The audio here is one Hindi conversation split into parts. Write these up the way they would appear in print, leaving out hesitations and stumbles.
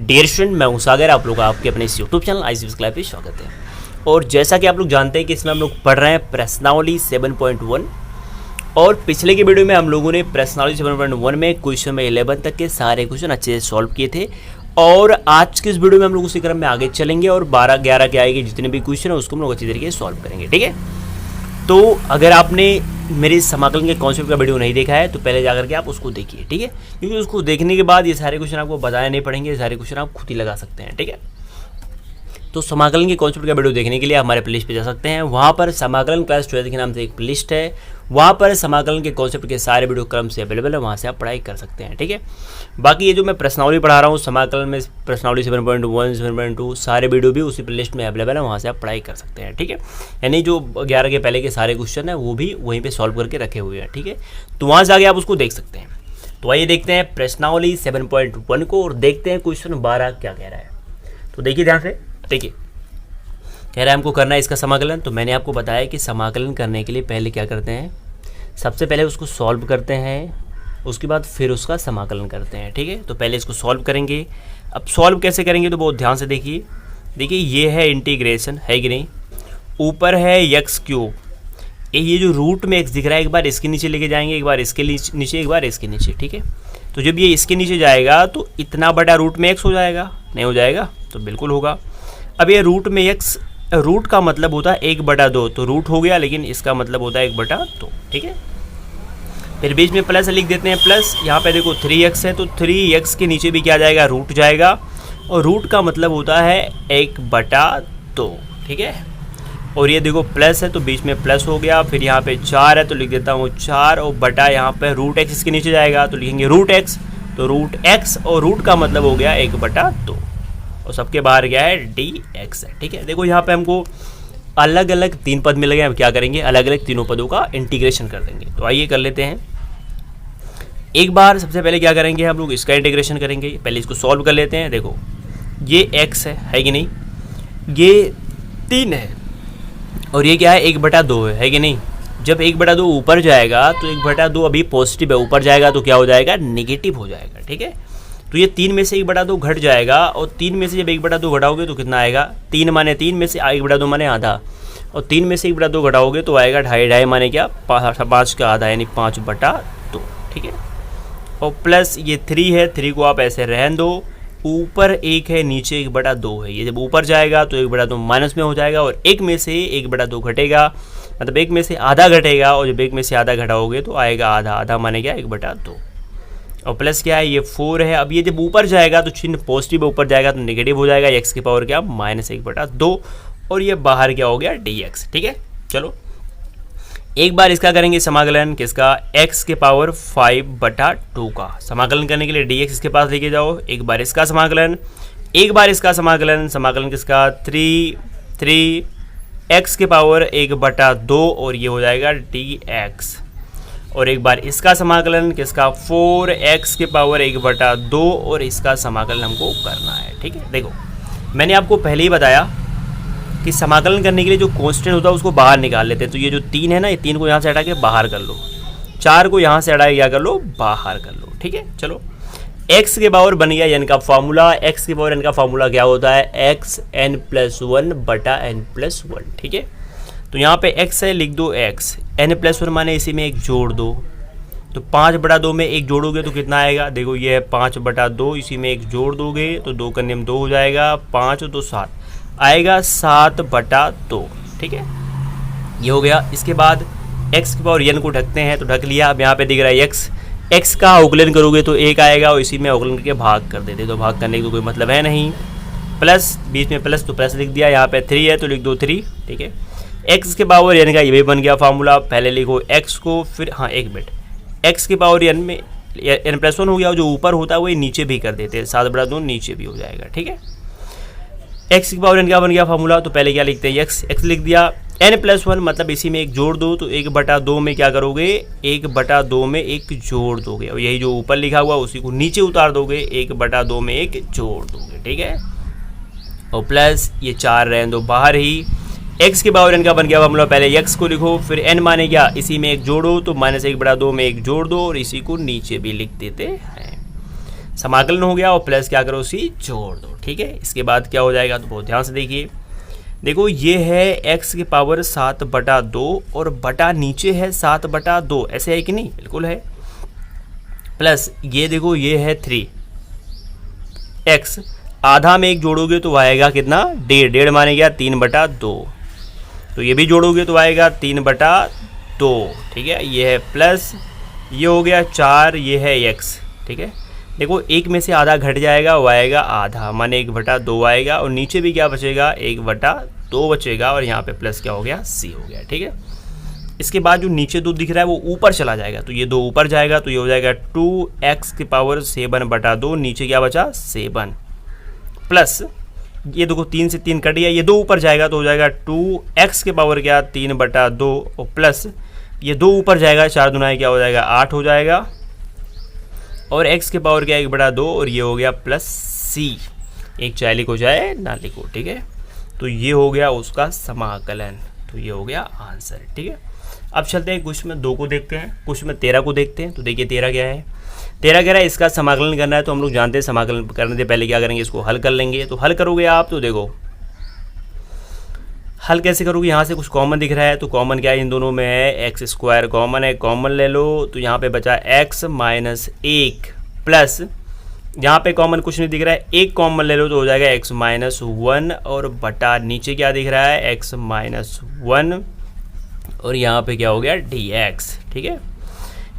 डियर स्टूडेंट, मैं हूं सागर, आप लोग का आपके अपने इस यूट्यूब चैनल ICPS क्लास पे स्वागत है। और जैसा कि आप लोग जानते हैं कि इसमें हम लोग पढ़ रहे हैं प्रश्नावली 7.1 और पिछले के वीडियो में हम लोगों ने प्रश्नावली 7.1 में क्वेश्चन में 11 तक के सारे क्वेश्चन अच्छे से सॉल्व किए थे। और आज के इस वीडियो में हम लोग उसी क्रम में आगे चलेंगे और 12-11 के आएंगे जितने भी क्वेश्चन है उसको हम लोग अच्छी तरीके से सॉल्व करेंगे, ठीक है। तो अगर आपने मेरे समाकलन के कॉन्सेप्ट का वीडियो नहीं देखा है तो पहले जाकर के आप उसको देखिए, ठीक है, क्योंकि उसको देखने के बाद ये सारे क्वेश्चन आपको बताने नहीं पड़ेंगे, ये सारे क्वेश्चन आप खुद ही लगा सकते हैं, ठीक है। तो समाकलन के कॉन्सेप्ट का वीडियो देखने के लिए हमारे प्लेलिस्ट पे जा सकते हैं, वहाँ पर समाकलन क्लास 12 के नाम से एक प्लेलिस्ट है, वहाँ पर समाकलन के कॉन्सेप्ट के सारे वीडियो क्रम से अवेलेबल है, वहाँ से आप पढ़ाई कर सकते हैं, ठीक है। बाकी ये जो मैं प्रश्नावली पढ़ा रहा हूँ समाकलन में प्रश्नावली 7.1 7.2 सारे वीडियो भी उसी प्लेलिस्ट में अवेलेबल है, वहाँ से आप पढ़ाई कर सकते हैं, ठीक है। यानी जो 11 के पहले के सारे क्वेश्चन हैं वो भी वहीं पे सॉल्व करके रखे हुए हैं, ठीक है। तो वहाँ से आगे आप उसको देख सकते हैं। तो आइए देखते हैं प्रश्नावली 7.1 को और देखते हैं क्वेश्चन 12 क्या कह रहा है। तो देखिए ध्यान से, देखिए कह रहा है हमको करना है इसका समाकलन। तो मैंने आपको बताया कि समाकलन करने के लिए पहले क्या करते हैं, सबसे पहले उसको सॉल्व करते हैं, उसके बाद फिर उसका समाकलन करते हैं, ठीक है। तो पहले इसको सॉल्व करेंगे। अब सॉल्व कैसे करेंगे तो बहुत ध्यान से देखिए। देखिए ये है इंटीग्रेशन, है कि नहीं, ऊपर है x क्यूब, ये जो रूट में x दिख रहा है एक बार इसके नीचे लेके जाएंगे, एक बार इसके नीचे, एक बार इसके नीचे, ठीक है। तो जब ये इसके नीचे जाएगा तो इतना बड़ा रूट में x हो जाएगा, नहीं हो जाएगा तो बिल्कुल होगा। अब ये रूट में x, रूट का मतलब होता है 1/2, तो रूट हो गया, लेकिन इसका मतलब होता है 1/2, ठीक है। फिर बीच में प्लस लिख देते हैं, प्लस यहाँ पे देखो 3x है तो 3x के नीचे भी क्या जाएगा, रूट जाएगा, और रूट का मतलब होता है 1/2, ठीक है। और ये देखो प्लस है तो बीच में प्लस हो गया, फिर यहाँ पे 4 है तो लिख देता हूँ 4, और बटा यहाँ पे रूट x इसके नीचे जाएगा तो लिखेंगे रूट x, तो रूट x, और रूट का मतलब हो गया 1/2, और सबके बाहर क्या है dx है, ठीक है। देखो यहाँ पे हमको अलग अलग 3 पद मिल गए, हम क्या करेंगे, अलग अलग तीनों पदों का इंटीग्रेशन कर देंगे। तो आइए कर लेते हैं एक बार। सबसे पहले क्या करेंगे, हम लोग इसका इंटीग्रेशन करेंगे, पहले इसको सॉल्व कर लेते हैं। देखो ये x है कि नहीं, ये 3 है और ये क्या है 1/2 है कि नहीं। जब 1/2 ऊपर जाएगा तो 1/2 अभी पॉजिटिव है, ऊपर जाएगा तो क्या हो जाएगा, नेगेटिव हो जाएगा, ठीक है। तो ये 3 में से 1/2 घट जाएगा, और 3 में से जब 1/2 घटाओगे तो कितना आएगा, 3 माने 3 में से 1/2 माने आधा, और 3 में से 1/2 घटाओगे तो आएगा 2.5 माने क्या, 5 का आधा, यानी 5/2, ठीक है। और प्लस ये 3 है, 3 को आप ऐसे रहने दो, ऊपर 1 है नीचे 1/2 है, ये जब ऊपर जाएगा तो 1/2 माइनस में हो जाएगा, और 1 में से 1/2 घटेगा, मतलब 1 में से आधा घटेगा, और जब 1 में से आधा घटाओगे तो आएगा आधा, आधा माने क्या 1/2, और प्लस क्या है ये 4 है। अब ये जब ऊपर जाएगा तो चिन्ह पॉजिटिव ऊपर जाएगा तो नेगेटिव हो जाएगा, x की पावर क्या -1/2, और ये बाहर क्या हो गया dx, ठीक है। चलो एक बार इसका करेंगे समाकलन, किसका, x के पावर 5/2 का समाकलन करने के लिए dx इसके पास लेके जाओ। एक बार इसका समाकलन, एक बार इसका समाकलन, समाकलन किसका 3 x के पावर 1/2, और ये हो जाएगा dx। और एक बार इसका समाकलन किसका 4x के पावर 1/2, और इसका समाकलन हमको करना है, ठीक है। देखो मैंने आपको पहले ही बताया कि समाकलन करने के लिए जो कांस्टेंट होता है उसको बाहर निकाल लेते हैं। तो ये जो 3 है ना, ये 3 को यहाँ से हटा के बाहर कर लो, 4 को यहाँ से हटा के क्या कर लो, बाहर कर लो, ठीक है। चलो x के पावर बन गया n का फार्मूला, x के पावर n का फार्मूला क्या होता है, xn+1/n+1, ठीक है। तो यहाँ पे x है, लिख दो x, n+1 माने इसी में 1 जोड़ दो, तो 5/2 में 1 जोड़ोगे तो कितना आएगा, देखो ये है 5/2, इसी में 1 जोड़ दोगे तो 2 का नियम 2 हो जाएगा, 5 और 2 7 आएगा 7/2, ठीक है, ये हो गया। इसके बाद x के पावर n को ढकते हैं, तो ढक लिया। अब यहाँ पे दिख रहा है x का अवकलन करोगे तो 1 आएगा, और इसी में अवकलन करके भाग कर देते, तो भाग करने का कोई मतलब है नहीं, प्लस बीच में प्लस तो प्लस लिख दिया, यहाँ पे 3 है तो लिख दो 3, ठीक है। x के पावर n का ये भी बन गया फार्मूला, पहले लिखो x को, फिर हाँ एक मिनट, x के पावर n में n+1 हो गया, जो ऊपर होता है वही नीचे भी कर देते हैं, 7/2 नीचे भी हो जाएगा, ठीक है। x की पावर n का बन गया फार्मूला, तो पहले क्या लिखते हैं x लिख दिया, n+1 मतलब इसी में 1 जोड़ दो, तो 1/2 में क्या करोगे, 1/2 में 1 जोड़ दोगे, और यही जो ऊपर लिखा हुआ उसी को नीचे उतार दोगे, 1/2 में 1 जोड़ दोगे, ठीक है। और प्लस ये 4 रहने दो बाहर ही, x के पावर n का बन गया फार्मूला, पहले x को लिखो, फिर n माने क्या, इसी में 1 जोड़ो, तो -1/2 में 1 जोड़ दो, और इसी को नीचे भी लिख देते हैं। समाकलन हो गया और प्लस क्या करो सी जोड़ दो, ठीक है। इसके बाद क्या हो जाएगा, तो बहुत ध्यान से देखिए, देखो ये है x की पावर 7/2 और बटा नीचे है 7/2, ऐसे है कि नहीं, बिल्कुल है। प्लस ये देखो ये है 3x, आधा में एक जोड़ोगे तो आएगा कितना, 1.5, 1.5 माने गया 3/2, तो ये भी जोड़ोगे तो आएगा 3/2, ठीक है। ये है प्लस, ये हो गया 4, ये है x, ठीक है। देखो एक में से आधा घट जाएगा, वो आएगा आधा, माने 1/2 आएगा, और नीचे भी क्या बचेगा, 1/2 बचेगा, और यहाँ पे प्लस क्या हो गया, c हो गया, ठीक है। इसके बाद जो नीचे 2 दिख रहा है वो ऊपर चला जाएगा, तो ये 2 ऊपर जाएगा, तो ये हो जाएगा 2x की पावर 7/2, नीचे क्या बचा 7, प्लस ये देखो 3 से 3 कट गया, ये 2 ऊपर जाएगा, तो हो जाएगा 2x की पावर क्या 3/2, और प्लस ये 2 ऊपर जाएगा, 4 दुनाए क्या हो जाएगा 8 हो जाएगा, और x के पावर क्या 1/2, और ये हो गया प्लस c, एक चाहे लिखो चाहे ना लिखो, ठीक है। तो ये हो गया उसका समाकलन, तो ये हो गया आंसर, ठीक है। अब चलते हैं क्वेश्चन में 2 को देखते हैं, क्वेश्चन में 13 को देखते हैं। तो देखिए 13 क्या है, 13 कह रहा है इसका समाकलन करना है, तो हम लोग जानते हैं समाकलन करने से पहले क्या करेंगे, इसको हल कर लेंगे। तो हल करोगे आप, तो देखो हल कैसे करोगे, यहाँ से कुछ कॉमन दिख रहा है, तो कॉमन क्या है इन दोनों में है, x² कॉमन है, कॉमन ले लो, तो यहाँ पे बचा x - 1 प्लस यहाँ पे कॉमन कुछ नहीं दिख रहा है, एक कॉमन ले लो तो हो जाएगा x - 1, और बटा नीचे क्या दिख रहा है x - 1, और यहाँ पे क्या हो गया dx, ठीक है।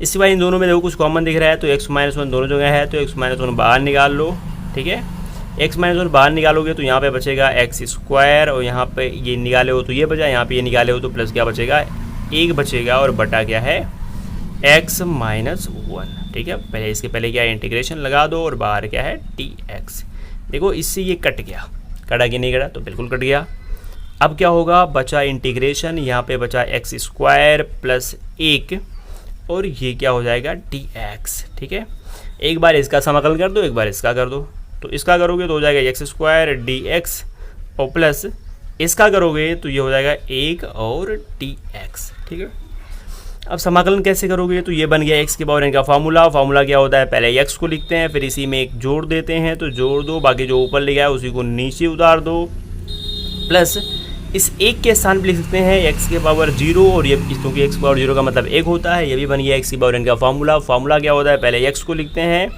इसके बाद इन दोनों में देखो कुछ कॉमन दिख रहा है, तो x - 1 दोनों जगह है, तो x - 1 बाहर निकाल लो, ठीक है। x - 1 बाहर निकालोगे तो यहाँ पे बचेगा x², और यहाँ पे ये निकाले हो तो ये बचा, यहाँ पे ये निकाले हो तो प्लस क्या बचेगा 1 बचेगा, और बटा क्या है x - 1, ठीक है। पहले इसके पहले क्या है इंटीग्रेशन लगा दो, और बाहर क्या है dx। देखो इससे ये कट गया, कटा कि नहीं कटा, तो बिल्कुल कट गया। अब क्या होगा, बचा इंटीग्रेशन, यहाँ पे बचा x² प्लस 1, और ये क्या हो जाएगा dx, ठीक है। एक बार इसका समाकलन कर दो, एक बार इसका कर दो, तो इसका करोगे तो हो जाएगा x² dx, और प्लस इसका करोगे तो ये हो जाएगा 1 और dx, ठीक है। अब समाकलन कैसे करोगे, तो ये बन गया x के पावर n का फार्मूला क्या होता है, पहले x को लिखते हैं, फिर इसी में एक जोड़ देते हैं, तो जोड़ दो, बाकी जो ऊपर लिखा है उसी को नीचे उतार दो, प्लस इस 1 के स्थान पर लिख सकते हैं x के पावर 0, और ये क्योंकि x के पावर 0 का मतलब 1 होता है, ये भी बन गया x की पावर n का फार्मूला क्या होता है, पहले x को लिखते हैं,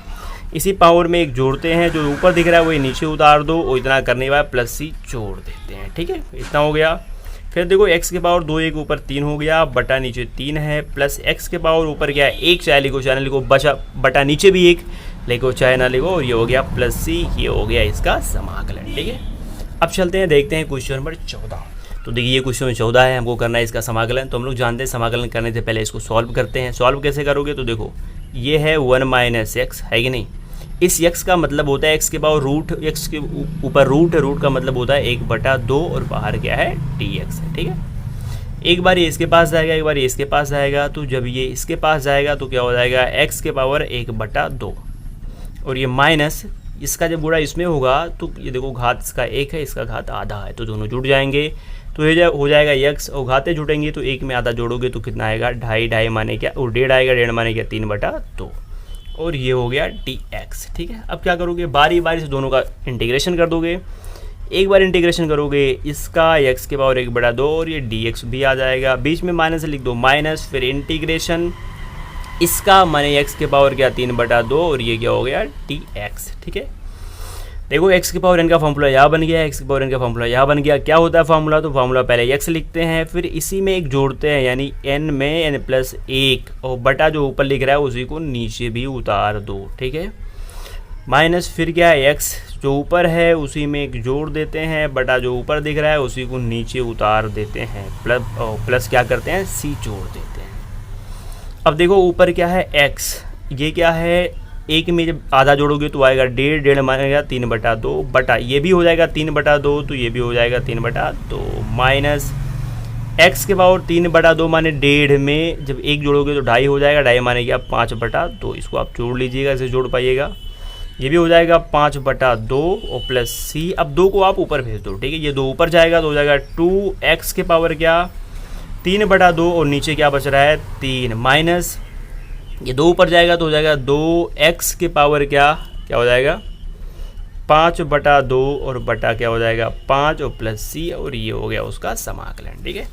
इसी पावर में एक जोड़ते हैं, जो ऊपर दिख रहा है वही नीचे उतार दो, और इतना करने के बाद प्लस c जोड़ देते हैं, ठीक है। इतना हो गया। फिर देखो x के पावर 2 1 ऊपर 3 हो गया, बटा नीचे 3 है, प्लस x के पावर ऊपर क्या है 1, चाहे लिखो चाहे ना लिखो, बचा बटा नीचे भी 1 लिखो चाहे ना लिखो, और ये हो गया प्लस c, ये हो गया इसका समाकलन, ठीक है। अब चलते हैं देखते हैं क्वेश्चन नंबर 14। तो देखिए ये क्वेश्चन 14 है, हमको करना है इसका समाकलन। तो हम लोग जानते हैं समाकलन करने से पहले इसको सॉल्व करते हैं। सॉल्व कैसे करोगे, तो देखो ये है 1 - x, है कि नहीं। इस x का मतलब होता है x के पावर रूट, x के ऊपर रूट है, रूट का मतलब होता है 1/2, और बाहर क्या है dx है, ठीक है। एक बार ये इसके पास जाएगा, एक बार ये इसके पास जाएगा, तो जब ये इसके पास जाएगा तो क्या हो जाएगा x के पावर 1/2, और ये माइनस इसका जब गुणा इसमें होगा तो ये देखो घात इसका 1 है, इसका घात आधा है, तो दोनों जुड़ जाएंगे, तो ये हो जाएगा x, और घाते जुड़ेंगे तो 1 में आधा जोड़ोगे तो कितना आएगा 2.5 माने क्या, और 1.5 आएगा, 1.5 माने क्या 3/2, और ये हो गया dx, ठीक है। अब क्या करोगे, बारी बारी से दोनों का इंटीग्रेशन कर दोगे। एक बार इंटीग्रेशन करोगे इसका x के पावर 1/2, और ये dx भी आ जाएगा, बीच में माइनस लिख दो माइनस, फिर इंटीग्रेशन इसका माने x के पावर क्या 3/2, और ये क्या हो गया dx, ठीक है। देखो x के पावर n का फॉर्मूला यहाँ बन गया, x के पावर n का फॉर्मूला यहाँ बन गया। क्या होता है फार्मूला, तो फार्मूला पहले x लिखते हैं, फिर इसी में एक जोड़ते हैं, यानी n में n+1, और बटा जो ऊपर लिख रहा है उसी को नीचे भी उतार दो, ठीक है। माइनस फिर क्या है x जो ऊपर है उसी में एक जोड़ देते हैं, बटा जो ऊपर दिख रहा है उसी को नीचे उतार देते हैं, प्लस क्या करते हैं c जोड़ देते हैं। अब देखो ऊपर क्या है x, ये क्या है 1 में जब आधा जोड़ोगे तो आएगा 1.5 मानेगा 3/2, बटा ये भी हो जाएगा 3/2, तो ये भी हो जाएगा 3/2, माइनस x के पावर 3/2 माने 1.5 में जब 1 जोड़ोगे तो 2.5 हो जाएगा, 2.5 माने क्या 5/2, इसको आप जोड़ लीजिएगा, इसे जोड़ पाइएगा, ये भी हो जाएगा 5/2, और प्लस c। अब 2 को आप ऊपर भेज दो, ठीक है, ये 2 ऊपर जाएगा तो हो जाएगा 2x के पावर क्या 3/2, और नीचे क्या बच रहा है 3, माइनस ये 2 ऊपर जाएगा तो हो जाएगा 2x के पावर क्या क्या हो जाएगा 5/2 और बटा क्या हो जाएगा 5 और प्लस सी, और ये हो गया उसका समाकलन। ठीक है,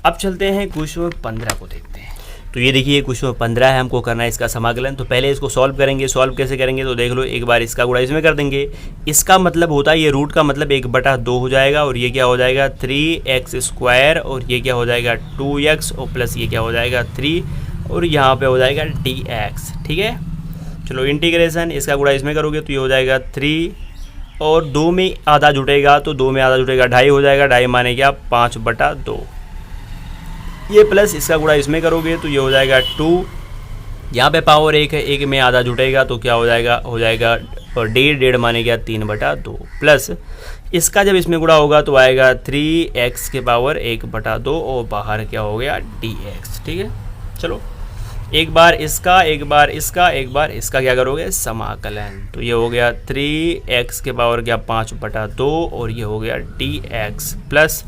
अब चलते हैं क्वेश्चन 15 को देखते हैं। तो ये देखिए क्वेश्चन 15 है, हमको करना है इसका समाकलन। तो पहले इसको सॉल्व करेंगे। सॉल्व कैसे करेंगे तो देख लो, एक बार इसका गुणा इसमें कर देंगे। इसका मतलब होता है ये रूट का मतलब 1/2 हो जाएगा, और ये क्या हो जाएगा 3x², और ये क्या हो जाएगा 2x, और प्लस ये क्या हो जाएगा 3, और यहाँ पे हो जाएगा dx। ठीक है, चलो इंटीग्रेशन, इसका गुणा इसमें करोगे तो ये हो जाएगा 3, और 2 में आधा जुटेगा तो 2 में आधा जुटेगा 2.5 हो जाएगा। 2.5 माने क्या 5/2। ये प्लस इसका गुणा इसमें करोगे तो ये हो जाएगा 2, यहाँ पे पावर 1 है, 1 में आधा जुटेगा तो क्या हो जाएगा और 1.5 माने क्या 3/2, प्लस इसका जब इसमें गुणा होगा तो आएगा 3x के पावर 1/2, और बाहर क्या हो गया dx। ठीक है, चलो एक बार इसका, एक बार इसका, एक बार इसका क्या करोगे समाकलन। तो ये हो गया 3x के पावर क्या 5/2, और ये हो गया dx, प्लस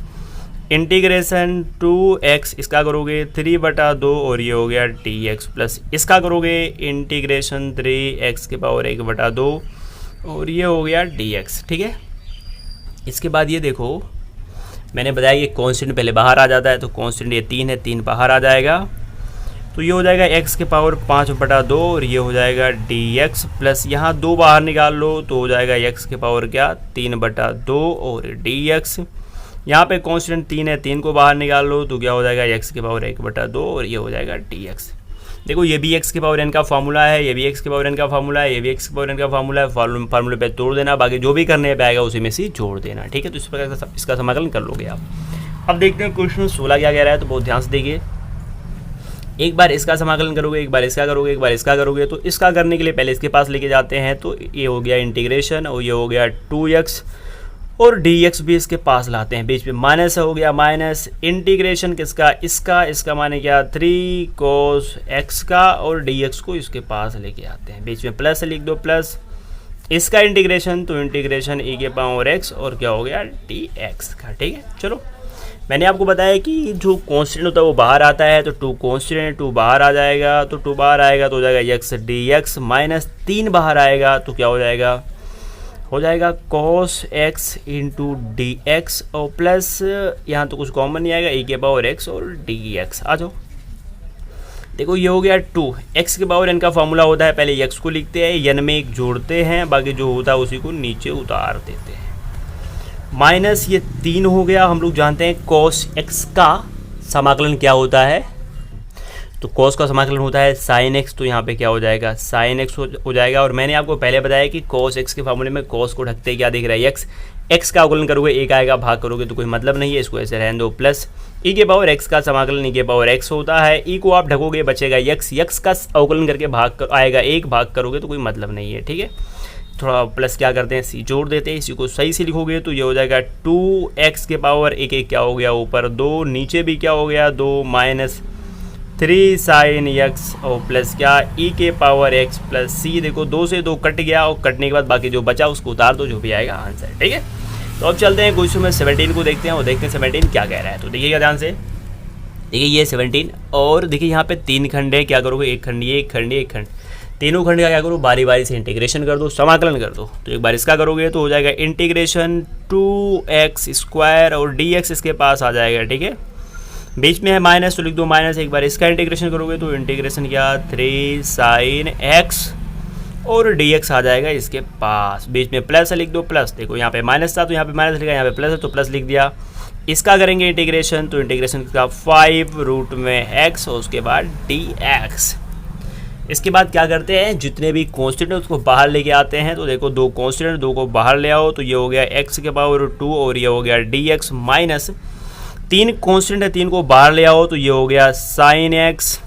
इंटीग्रेशन 2x, इसका करोगे 3/2, और ये हो गया dx, प्लस इसका करोगे इंटीग्रेशन 3x के पावर 1/2, और ये हो गया dx। ठीक है, इसके बाद ये देखो मैंने बताया कि कांस्टेंट पहले बाहर आ जाता है, तो कांस्टेंट ये 3 है, 3 बाहर आ जाएगा, तो ये हो जाएगा x के पावर 5/2, और ये हो जाएगा dx, प्लस यहाँ 2 बाहर निकाल लो तो हो जाएगा x के पावर क्या 3/2, और dx, यहाँ पे कांस्टेंट 3 है, 3 को बाहर निकाल लो तो क्या हो जाएगा x के पावर 1/2, और ये हो जाएगा dx। देखो ये भी x के पावर n का फार्मूला है, ये भी x के पावर n का फार्मूला है, ये भी x के पावर n का फार्मूला है। फार्मूले पे तोड़ देना, बाकी जो भी करने पे आएगा उसी में से जोड़ देना। ठीक है, तो इस प्रकार इसका समाकलन कर लोगे आप। अब देखते हैं क्वेश्चन 16 क्या कह रहा है, तो बहुत ध्यान से देखिए। एक बार इसका समाकलन करोगे, एक बार इसका करोगे, एक बार इसका करोगे, तो इसका करने के लिए पहले इसके पास लेके जाते हैं, तो ये हो गया इंटीग्रेशन, और ये हो गया 2x, और dx भी इसके पास लाते हैं, बीच में माइनस हो गया माइनस, इंटीग्रेशन किसका इसका माने क्या 3 cos x का, और dx को इसके पास लेके आते हैं, बीच में प्लस लिख दो, प्लस इसका इंटीग्रेशन, तो इंटीग्रेशन e के पावर x, और क्या हो गया dx का। ठीक है, चलो मैंने आपको बताया कि जो कांस्टेंट होता है वो बाहर आता है, तो 2 कांस्टेंट 2 बाहर आ जाएगा, तो 2 बाहर आएगा तो हो जाएगा x dx, माइनस 3 बाहर आएगा तो क्या हो जाएगा cos x इंटू dx, और प्लस यहाँ तो कुछ कॉमन नहीं आएगा e के पावर x और dx। आ जाओ, देखो ये हो गया 2, x के पावर n का फॉर्मूला होता है, पहले x को लिखते हैं, n में एक जोड़ते हैं, बाकी जो होता है उसी को नीचे उतार देते हैं। माइनस ये 3 हो गया। हम लोग जानते हैं cos x का समाकलन क्या होता है, तो cos का समाकलन होता है sin x, तो यहाँ पे क्या हो जाएगा sin x हो जाएगा। और मैंने आपको पहले बताया कि cos x के फार्मूले में cos को ढकते क्या दिख रहा है x का अवकलन करोगे 1 आएगा, भाग करोगे तो कोई मतलब नहीं है, इसको ऐसे रहने दो, प्लस e के पावर x का समाकलन e के पावर x होता है, e को आप ढकोगे बचेगा x का अवकलन करके भाग आएगा 1, भाग करोगे तो कोई मतलब नहीं है। ठीक है, थोड़ा प्लस क्या करते हैं सी जोड़ देते हैं, इसी को सही से लिखोगे तो ये हो जाएगा 2x के पावर 1 क्या हो गया ऊपर 2, नीचे भी क्या हो गया 2, माइनस 3 sin x, और प्लस क्या e के पावर x प्लस c। देखो 2 से 2 कट गया, और कटने के बाद बाकी जो बचा उसको उतार दो, जो भी आएगा आंसर। ठीक है, तो अब चलते हैं क्वेश्चन में 17 को देखते हैं, और देखते हैं 17 क्या कह रहा है। तो देखिएगा ध्यान से, देखिए ये 17, और देखिए यहाँ पे 3 खंड है, क्या करोगे एक खंड ये, एक खंड ये, एक खंड, तीनों खंड का क्या करो बारी बारी से इंटीग्रेशन कर दो, समाकलन कर दो। तो एक बार इसका करोगे तो हो जाएगा इंटीग्रेशन 2x² और dx इसके पास आ जाएगा। ठीक है, बीच में है माइनस तो लिख दो माइनस, एक बार इसका इंटीग्रेशन करोगे तो इंटीग्रेशन क्या 3 sin x और dx आ जाएगा इसके पास, बीच में प्लस लिख दो प्लस। देखो यहाँ पे माइनस था तो यहाँ पे माइनस लिखा, यहाँ पे प्लस है तो प्लस लिख दिया। इसका करेंगे इंटीग्रेशन तो इंटीग्रेशन का 5 रूट में x और उसके बाद dx। इसके बाद क्या करते हैं, जितने भी कांस्टेंट है उसको बाहर लेके आते हैं। तो देखो 2 कांस्टेंट 2 को बाहर ले आओ तो ये हो गया x के पावर 2 और ये हो गया dx, माइनस 3 कांस्टेंट है 3 को बाहर ले आओ तो ये हो गया sin x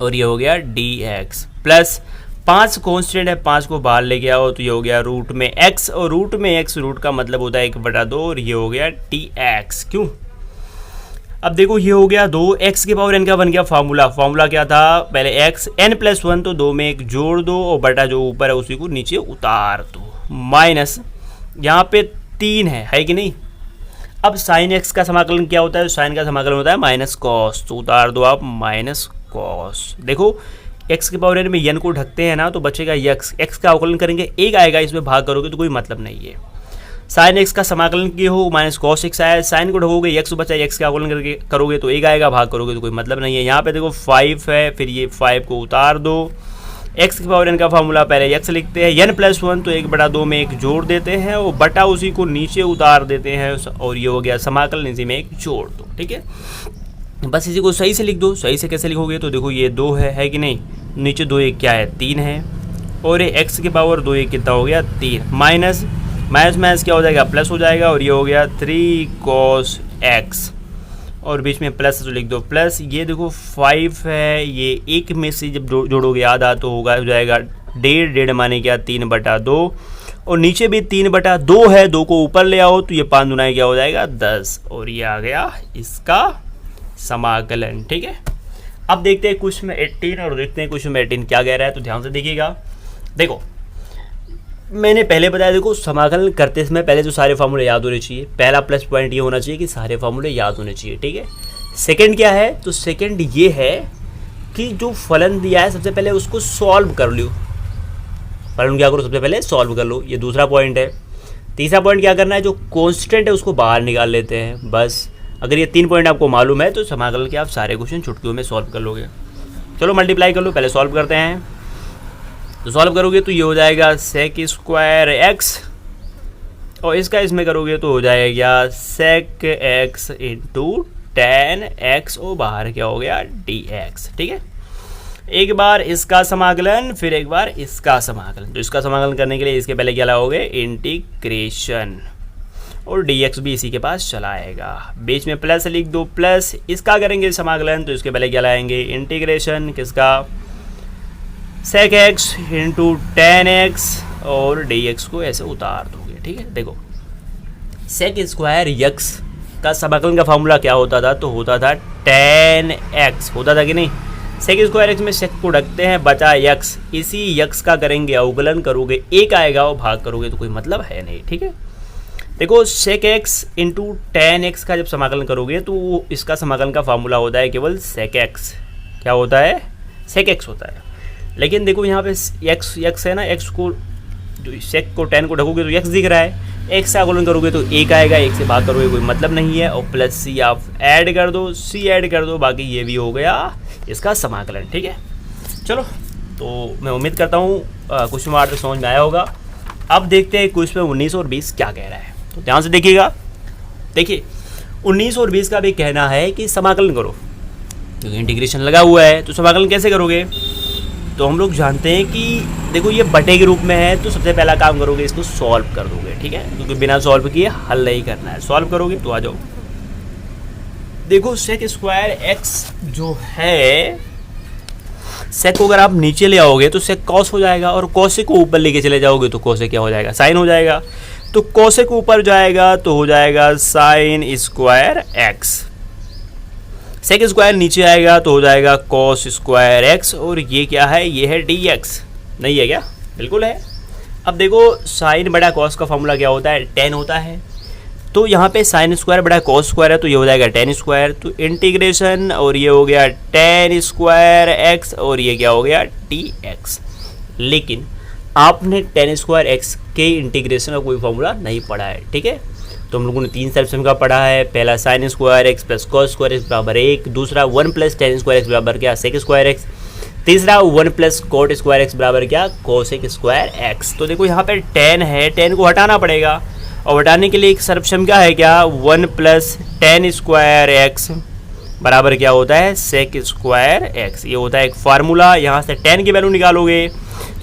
और ये हो गया dx, प्लस 5 कांस्टेंट है 5 को बाहर लेके आओ तो ये हो गया रूट में x, और रूट में x रूट का मतलब होता है 1/2 और ये हो गया dx। क्यों, अब देखो ये हो गया 2x के पावर n का बन गया फार्मूला क्या था पहले x n+1 तो 2 में एक जोड़ दो और बटा जो ऊपर है उसी को नीचे उतार दो, माइनस यहाँ पे 3 है कि नहीं। अब sin x का समाकलन क्या होता है, साइन का समाकलन होता है माइनस कॉस, तो उतार दो आप माइनस कॉस। देखो एक्स के पावर एन में एन को ढकते हैं ना, तो बचेगा एक्स। एक्स का अवकलन करेंगे, एक आएगा, इसमें भाग करोगे तो कोई मतलब नहीं है। साइन एक्स का समाकलन किए हो माइनस कॉस एक्स आया, साइन को ढकोगे एक्स बचा, एक्स का अवकलन करके करोगे तो एक आएगा, भाग करोगे तो कोई मतलब नहीं है। यहाँ पे देखो 5 है, फिर ये 5 को उतार दो। एक्स के पावर एन का फॉर्मूला पहले एक्स लिखते हैं, एन प्लस 1 तो 1/2 में एक जोड़ देते हैं और बटा उसी को नीचे उतार देते हैं और ये हो गया समाकलन, इसी में एक जोड़ दो। ठीक है, बस इसी को सही से लिख दो। सही से कैसे लिखोगे तो देखो ये 2 है कि नहीं, नीचे 2 1 क्या है 3 है, और ये एक्स के पावर 2 1 कितना हो गया 3, माइनस माइनस क्या हो जाएगा प्लस हो जाएगा, और ये हो गया 3 cos x, और बीच में प्लस तो लिख दो प्लस। ये देखो 5 है, ये एक में से जब जोड़ोगे आधा तो होगा हो जाएगा 1.5 माने क्या 3/2, और नीचे भी 3/2 है, 2 को ऊपर ले आओ तो ये 5 दूना क्या हो जाएगा 10, और ये आ गया इसका समाकलन। ठीक है, अब देखते हैं क्वेश्चन में 18 और देखते हैं क्वेश्चन में 18 क्या कह रहा है, तो ध्यान से देखिएगा। देखो मैंने पहले बताया, देखो समाकलन करते समय पहले तो सारे फार्मूले याद होने चाहिए। पहला प्लस पॉइंट ये होना चाहिए कि सारे फार्मूले याद होने चाहिए। ठीक है, सेकंड क्या है, तो सेकंड ये है कि जो फलन दिया है सबसे पहले उसको सॉल्व कर लो। फलन क्या करो, सबसे पहले सॉल्व कर लो, ये दूसरा पॉइंट है। तीसरा पॉइंट क्या करना है, जो कॉन्स्टेंट है उसको बाहर निकाल लेते हैं। बस अगर ये 3 पॉइंट आपको मालूम है तो समाकलन के आप सारे क्वेश्चन चुटकियों में सॉल्व कर लोगे। चलो मल्टीप्लाई कर लो, पहले सॉल्व करते हैं। तो सॉल्व करोगे तो ये हो जाएगा सेक स्क्वायर एक्स, और इसका इसमें करोगे तो हो जाएगा sec X into tan X, और बाहर क्या हो गया डी एक्स। ठीक है, एक बार इसका समाकलन फिर एक बार इसका समाकलन। तो इसका समाकलन करने के लिए इसके पहले क्या लाओगे इंटीग्रेशन, और dx भी इसी के पास चला आएगा, बीच में प्लस लिख दो प्लस। इसका करेंगे समाकलन तो इसके पहले क्या लाएंगे इंटीग्रेशन किसका sec X into tan X, और dx को ऐसे उतार दोगे। ठीक है, देखो सेक स्क्वायर यक्स का समाकलन का फॉर्मूला क्या होता था, तो होता था टेन एक्स, होता था कि नहीं। सेक स्क्वायर एक्स में सेक को रखते हैं, बचा यक्स, इसी यक्स का करेंगे अवकलन करोगे एक आएगा, और भाग करोगे तो कोई मतलब है नहीं। ठीक है, देखो sec X into tan X का जब समाकलन करोगे तो इसका समाकलन का फार्मूला होता है केवल सेक एक्स। क्या होता है, सेक एक्स होता है। लेकिन देखो यहाँ पे एक्स है ना, एक्स को जो सेक को टेन को ढकोगे तो एक्स दिख रहा है, एक्स से अवकलन करोगे तो एक आएगा, एक से भाग करोगे कोई मतलब नहीं है, और प्लस सी आप ऐड कर दो, सी ऐड कर दो, बाकी ये भी हो गया इसका समाकलन। ठीक है, चलो तो मैं उम्मीद करता हूँ क्वेश्चन नंबर 8 समझ में आया होगा। अब देखते हैं क्वेश्चन 19 और 20 क्या कह रहा है, तो ध्यान से देखिएगा। देखिए 19 और 20 का भी कहना है कि समाकलन करो, क्योंकि इंटीग्रेशन लगा हुआ है, तो समाकलन कैसे करोगे। तो हम लोग जानते हैं कि देखो ये बटे के रूप में है, तो सबसे पहला काम करोगे इसको सॉल्व कर दोगे। ठीक है, क्योंकि बिना सॉल्व किए हल नहीं करना है। सॉल्व करोगे तो आ जाओ, देखो सेक स्क्वायर एक्स जो है, सेक को अगर आप नीचे ले आओगे तो सेक कॉस हो जाएगा, और कॉसे को ऊपर लेके चले जाओगे तो कॉसे क्या हो जाएगा साइन हो जाएगा। तो कोसेक ऊपर जाएगा तो हो जाएगा sine square X, sec square नीचे आएगा तो हो जाएगा कॉस स्क्वायर एक्स, और ये क्या है, ये है डी एक्स। नहीं है क्या, बिल्कुल है। अब देखो साइन बड़ा कॉस का फॉर्मूला क्या होता है, टेन होता है, तो यहाँ पे साइन स्क्वायर बड़ा कॉस स्क्वायर है तो ये हो जाएगा टेन स्क्वायर, तो इंटीग्रेशन, और ये हो गया टेन स्क्वायर एक्स, और ये क्या हो गया डी एक्स। लेकिन आपने टेन स्क्वायर एक्स के इंटीग्रेशन का कोई फॉर्मूला नहीं पढ़ा है। ठीक है, तो हम लोगों ने 3 स्टेप्स का पढ़ा है। पहला sign square x plus cos square x बराबर 1, दूसरा 1 प्लस टेन स्क्वायर एक्स बराबर क्या सेक स्क्वायर एक्स, तीसरा 1 प्लस कोट स्क्वायर एक्स बराबर क्या कोसेक स्क्वायर एक्स। तो देखो यहाँ पे टेन है, टेन को हटाना पड़ेगा, और हटाने के लिए एक सर्वक्षम क्या है, क्या 1 प्लस टेन स्क्वायर एक्स बराबर क्या होता है सेक स्क्वायर एक्स। ये होता है एक फार्मूला। यहाँ से टेन की वैल्यू निकालोगे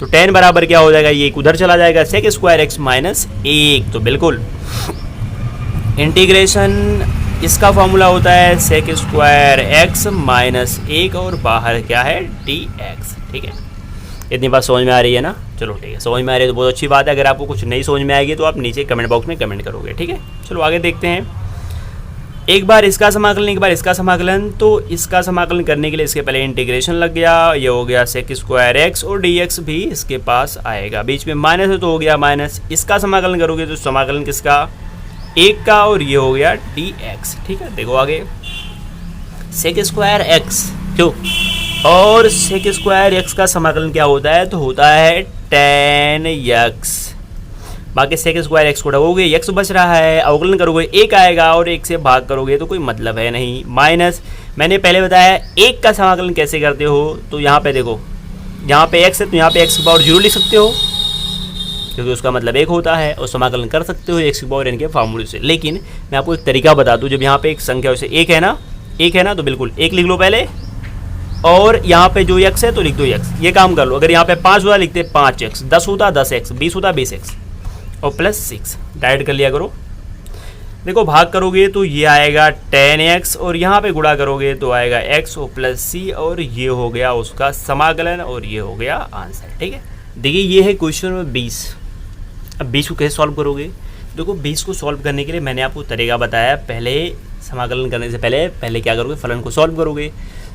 तो टेन बराबर क्या हो जाएगा, ये एक उधर चला जाएगा सेक स्क्वायर एक्स माइनस 1। तो बिल्कुल इंटीग्रेशन इसका फॉर्मूला होता है सेक स्क्वायर एक्स माइनस 1, और बाहर क्या है डी एक्स। ठीक है, इतनी बात समझ में आ रही है ना। चलो ठीक है, समझ में आ रही है तो बहुत अच्छी बात है। अगर आपको कुछ नहीं समझ में आएगी तो आप नीचे कमेंट बॉक्स में कमेंट करोगे। ठीक है, चलो आगे देखते हैं। एक बार इसका समाकलन एक बार इसका समाकलन, तो इसका समाकलन करने के लिए इसके पहले इंटीग्रेशन लग गया, ये हो गया सेक स्क्वायर एक्स, और डी एक्स भी इसके पास आएगा, बीच में माइनस है तो हो गया माइनस। इसका समाकलन करोगे तो समाकलन किसका, 1 का, और ये हो गया डी एक्स। ठीक है, देखो आगे सेक स्क्वायर एक्स, क्यों और सेक स्क्वायर एक्स का समाकलन क्या होता है, तो होता है tan x। बाकी सेक स्क्वायर एक्स को ढकोगे एक्स बच रहा है, अवकलन करोगे एक आएगा और एक से भाग करोगे तो कोई मतलब है नहीं। माइनस मैंने पहले बताया एक का समाकलन कैसे करते हो, तो यहाँ पे देखो, यहाँ पे एक्स है तो यहाँ पे एक्स की पावर 0 लिख सकते हो क्योंकि उसका मतलब एक होता है, और समाकलन कर सकते हो एक्स की पावर n के फार्मूले से। लेकिन मैं आपको एक तरीका बता दूं, जब यहाँ पे एक संख्या वैसे एक है ना, तो बिल्कुल एक लिख लो पहले, और यहाँ पे जो x है तो लिख दो x। ये काम कर लो, अगर यहाँ पे 5 होता लिखते 5x, 10 होता 10x, 20 होता 20x और प्लस 6 डायरेक्ट कर लिया करो। देखो भाग करोगे तो ये आएगा tan x और यहाँ पे गुणा करोगे तो आएगा x और प्लस c, और ये हो गया उसका समाकलन और ये हो गया आंसर। ठीक है, देखिए ये है क्वेश्चन नंबर 20। अब 20 को कैसे सॉल्व करोगे, देखो 20 को सॉल्व करने के लिए मैंने आपको तरीका बताया। पहले समाकलन करने से पहले क्या करोगे, फलन को सॉल्व करोगे।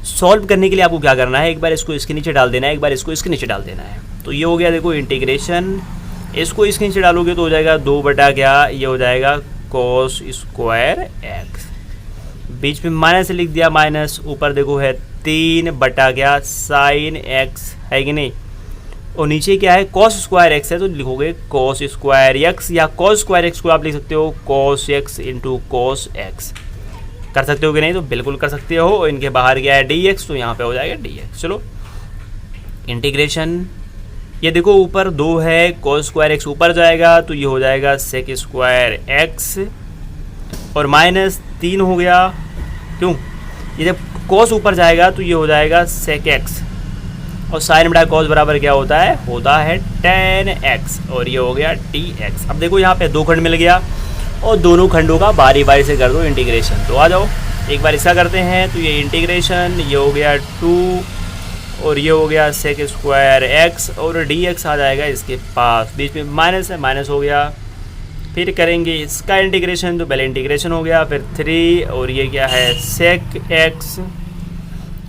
सॉल्व करने के लिए आपको क्या करना है, एक बार इसको इसके नीचे डाल देना है, एक बार इसको इसके नीचे डाल देना है। तो ये हो गया देखो इंटीग्रेशन, इसको इसके नीचे डालोगे तो हो जाएगा 2 बटा क्या, ये हो जाएगा cos स्क्वायर एक्स, बीच में माइनस लिख दिया माइनस, ऊपर देखो है 3 बटा क्या साइन एक्स, है कि नहीं, और नीचे क्या है cos स्क्वायर एक्स है तो लिखोगे cos स्क्वायर एक्स, या cos स्क्वायर एक्स को आप लिख सकते हो cos x into cos x. कर सकते हो कि नहीं, तो बिल्कुल कर सकते हो। इनके बाहर गया है dx तो यहाँ पे हो जाएगा dx। चलो इंटीग्रेशन, ये देखो ऊपर 2 है, cos स्क्वायर एक्स ऊपर जाएगा तो ये हो जाएगा sec स्क्वायर एक्स, और माइनस 3 हो गया, क्यों, ये जब cos ऊपर जाएगा तो ये हो जाएगा sec एक्स, और साइन बटा cos बराबर क्या होता है tan x, और ये हो गया dx। अब देखो यहाँ पे 2 खंड मिल गया और दोनों खंडों का बारी बारी से कर दो इंटीग्रेशन। तो आ जाओ एक बार इसका करते हैं, तो ये इंटीग्रेशन, ये हो गया 2 और ये हो गया sec स्क्वायर एक्स, और dx आ जाएगा इसके पास, बीच में माइनस है, माइनस हो गया। फिर करेंगे इसका इंटीग्रेशन, तो पहले इंटीग्रेशन हो गया, फिर 3 और ये क्या है sec x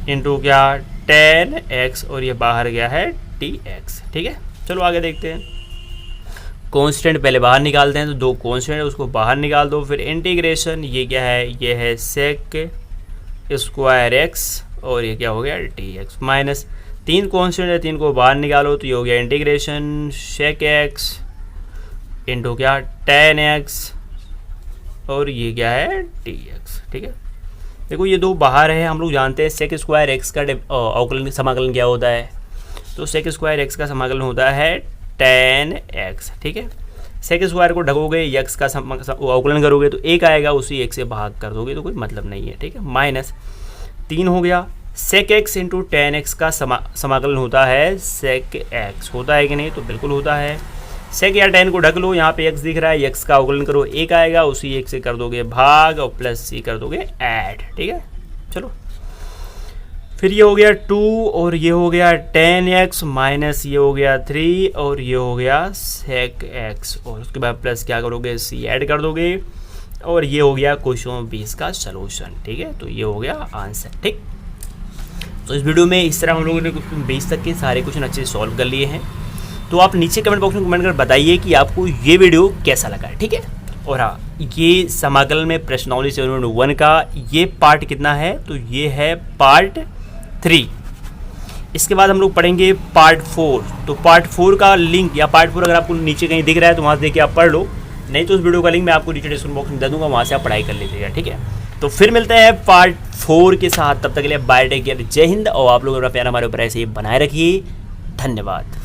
इंटू क्या tan x, और ये बाहर गया है dx। ठीक है, चलो आगे देखते हैं। कांस्टेंट पहले बाहर निकालते हैं, तो 2 कांस्टेंट है उसको बाहर निकाल दो। फिर इंटीग्रेशन, ये क्या है, ये है sec स्क्वायर एक्स, और ये क्या हो गया dx, माइनस 3 कांस्टेंट है, 3 को बाहर निकालो तो ये हो गया इंटीग्रेशन sec x इंटू क्या tan x, और ये क्या है dx। ठीक है, देखो ये 2 बाहर है, हम लोग जानते हैं sec स्क्वायर एक्स का अवकलन समाकलन क्या होता है, तो sec स्क्वायर एक्स का समाकलन होता है tan x। ठीक है, sec स्क्वायर को ढकोगे x का अवकलन करोगे तो 1 आएगा, उसी 1 से भाग कर दोगे तो कोई मतलब नहीं है। ठीक है, माइनस 3 हो गया, sec x into tan x का समाकलन होता है sec x, होता है कि नहीं, तो बिल्कुल होता है। sec या tan को ढक लो, यहाँ पे x दिख रहा है, x का अवकलन करो 1 आएगा, उसी 1 से कर दोगे भाग और प्लस c कर दोगे ऐड। ठीक है, चलो फिर ये हो गया 2 और ये हो गया tan x, माइनस ये हो गया 3 और ये हो गया sec x, और उसके बाद प्लस क्या करोगे c ऐड कर दोगे, और ये हो गया क्वेश्चन 20 का सलूशन। ठीक है, तो ये हो गया आंसर। ठीक, तो इस वीडियो में इस तरह हम लोगों ने 20 तक के सारे क्वेश्चन अच्छे से सॉल्व कर लिए हैं। तो आप नीचे कमेंट बॉक्स में कमेंट कर बताइए कि आपको ये वीडियो कैसा लगा है। ठीक है, और हाँ, ये समाकलन में प्रश्नावली 7.1 का ये पार्ट कितना है, तो ये है पार्ट 3। इसके बाद हम लोग पढ़ेंगे पार्ट 4। तो पार्ट 4 का लिंक या पार्ट 4 अगर आपको नीचे कहीं दिख रहा है तो वहाँ से देखिए आप पढ़ लो, नहीं तो उस वीडियो का लिंक मैं आपको नीचे डिस्क्रिप्शन बॉक्स में दे दूँगा, वहाँ से आप पढ़ाई कर लीजिएगा। ठीक है, तो फिर मिलते हैं पार्ट 4 के साथ, तब तक के लिए बाय, टेक केयर, जय हिंद, और आप लोग अपना प्यार हमारे ऊपर ऐसे ही बनाए रखिए। धन्यवाद।